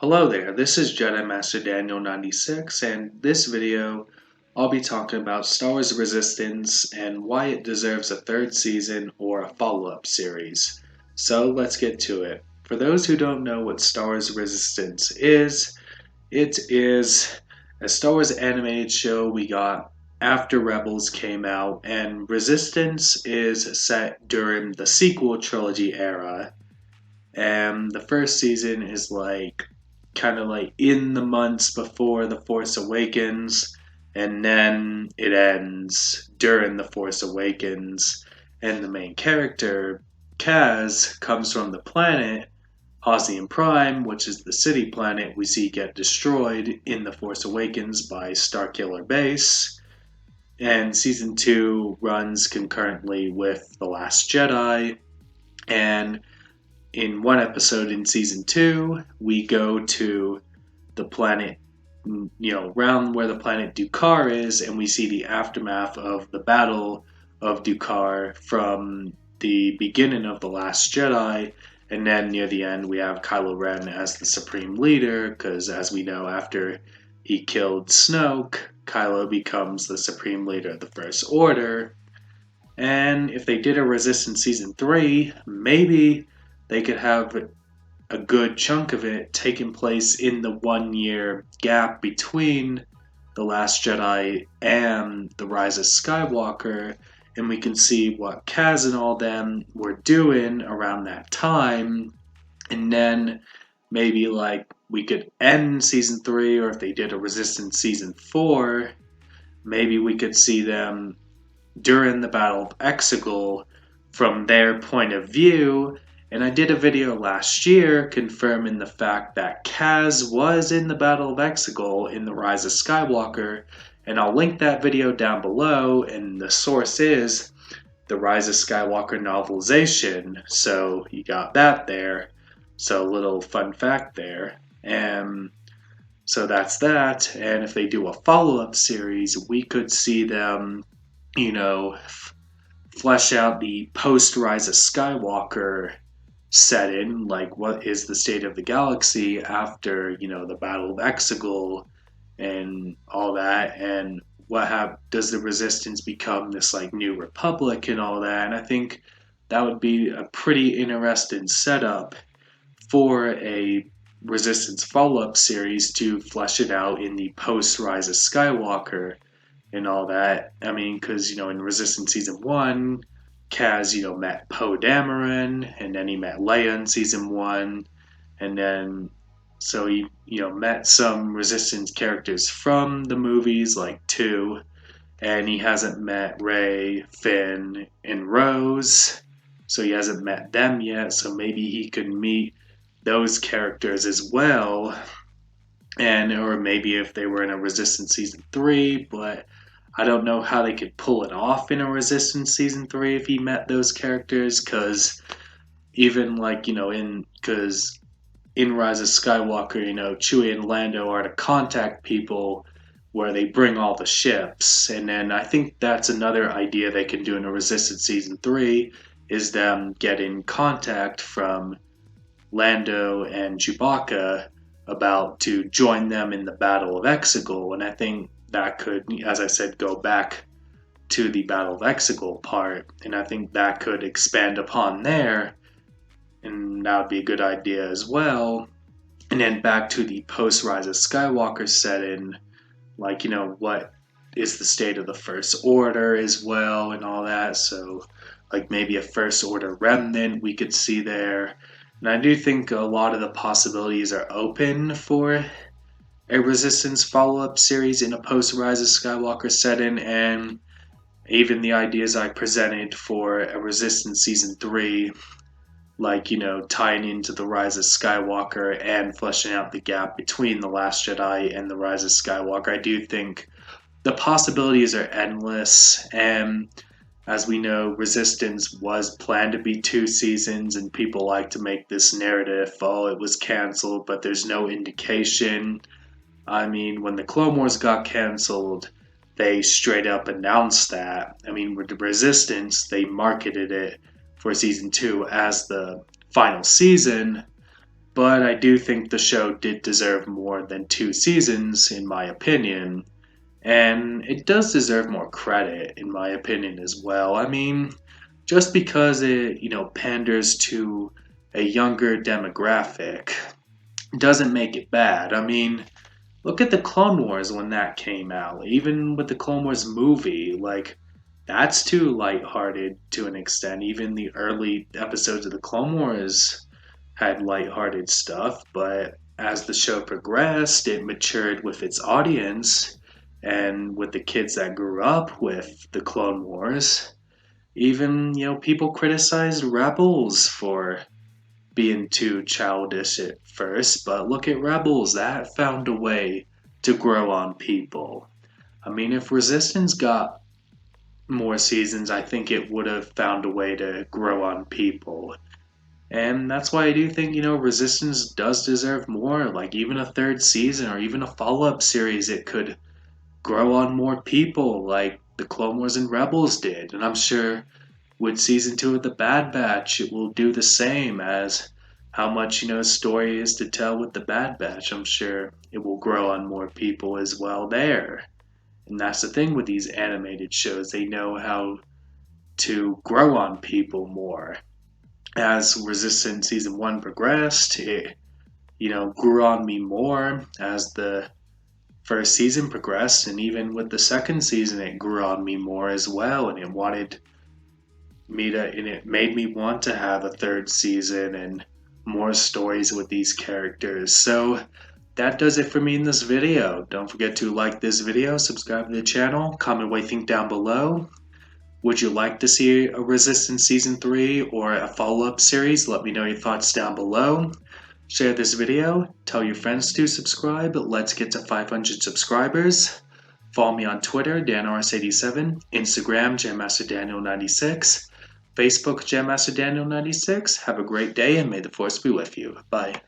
Hello there, this is Jedi Master Daniel 96, and this video I'll be talking about Star Wars Resistance and why it deserves a third season or a follow-up series. So let's get to it. For those who don't know what Star Wars Resistance is, it is a Star Wars animated show we got after Rebels came out, and Resistance is set during the sequel trilogy era. And the first season is kind of like in the months before The Force Awakens, and then it ends during The Force Awakens. And the main character, Kaz, comes from the planet Hosnian Prime, which is the city planet we see get destroyed in The Force Awakens by Starkiller Base. And season 2 runs concurrently with The Last Jedi. And in one episode in season 2, we go to the planet, around where the planet Dukar is, and we see the aftermath of the Battle of Dukar from the beginning of The Last Jedi. And then near the end, we have Kylo Ren as the Supreme Leader, because as we know, after he killed Snoke, Kylo becomes the Supreme Leader of the First Order. And if they did a Resistance Season 3, maybe they could have a good chunk of it taking place in the 1 year gap between The Last Jedi and The Rise of Skywalker, and we can see what Kaz and all them were doing around that time, and then maybe we could end season 3, or if they did a Resistance season 4, maybe we could see them during the Battle of Exegol from their point of view. And I did a video last year confirming the fact that Kaz was in the Battle of Exegol in The Rise of Skywalker, and I'll link that video down below, and the source is The Rise of Skywalker novelization, so you got that there. So a little fun fact there. And so that's that, and if they do a follow-up series, we could see them flesh out the post Rise of Skywalker setting, like what is the state of the galaxy after the Battle of Exegol and all that, and does the Resistance become this new republic and all that. And I think that would be a pretty interesting setup for a Resistance follow-up series to flesh it out in the post Rise of Skywalker and all that. I mean, because in Resistance season 1, Kaz met Poe Dameron, and then he met Leia in season 1, and then so he met some Resistance characters from the movies like 2, and he hasn't met Rey, Finn, and Rose, so he hasn't met them yet. So maybe he could meet those characters as well, and or maybe if they were in a Resistance season 3, but I don't know how they could pull it off in a Resistance season 3 if he met those characters, because even because in Rise of Skywalker, Chewie and Lando are to contact people where they bring all the ships, and then I think that's another idea they can do in a Resistance season 3 is them getting contact from Lando and Chewbacca about to join them in the Battle of Exegol, and I think that could, as I said, go back to the Battle of Exegol part, and I think that could expand upon there, and that would be a good idea as well. And then back to the post Rise of Skywalker setting, what is the state of the First Order as well, and all that. So, maybe a First Order remnant we could see there. And I do think a lot of the possibilities are open for a Resistance follow-up series in a post-Rise of Skywalker setting, and even the ideas I presented for a Resistance Season 3, tying into the Rise of Skywalker and fleshing out the gap between The Last Jedi and the Rise of Skywalker. I do think the possibilities are endless, and as we know, Resistance was planned to be 2 seasons, and people like to make this narrative, it was canceled, but there's no indication. I mean, when the Clone Wars got canceled, they straight up announced that. I mean, with the Resistance, they marketed it for season 2 as the final season, But I do think the show did deserve more than 2 seasons, in my opinion. And it does deserve more credit, in my opinion, as well. I mean, just because it, panders to a younger demographic doesn't make it bad. I mean, look at the Clone Wars when that came out. Even with the Clone Wars movie, like, that's too lighthearted to an extent. Even the early episodes of the Clone Wars had lighthearted stuff, but as the show progressed, it matured with its audience and with the kids that grew up with the Clone Wars. Even, people criticized Rebels for being too childish at first, but look at Rebels, that found a way to grow on people. I mean, if Resistance got more seasons, I think it would have found a way to grow on people. And that's why I do think, Resistance does deserve more. Like, even a third season or even a follow up series, it could grow on more people like the Clone Wars and Rebels did. And I'm sure with season 2 of The Bad Batch, it will do the same as how much, story is to tell with The Bad Batch. I'm sure it will grow on more people as well there. And that's the thing with these animated shows, they know how to grow on people more. As Resistance season 1 progressed, it, grew on me more as the first season progressed, and even with the second season, it grew on me more as well, and it made me want to have a third season and more stories with these characters. So that does it for me in this video. Don't forget to like this video, subscribe to the channel, comment what you think down below. Would you like to see a Resistance Season 3 or a follow-up series? Let me know your thoughts down below. Share this video, tell your friends to subscribe. Let's get to 500 subscribers. Follow me on Twitter, DanRS87, Instagram, JamMasterDaniel96, Facebook, JamMasterDaniel96. Have a great day and may the force be with you. Bye.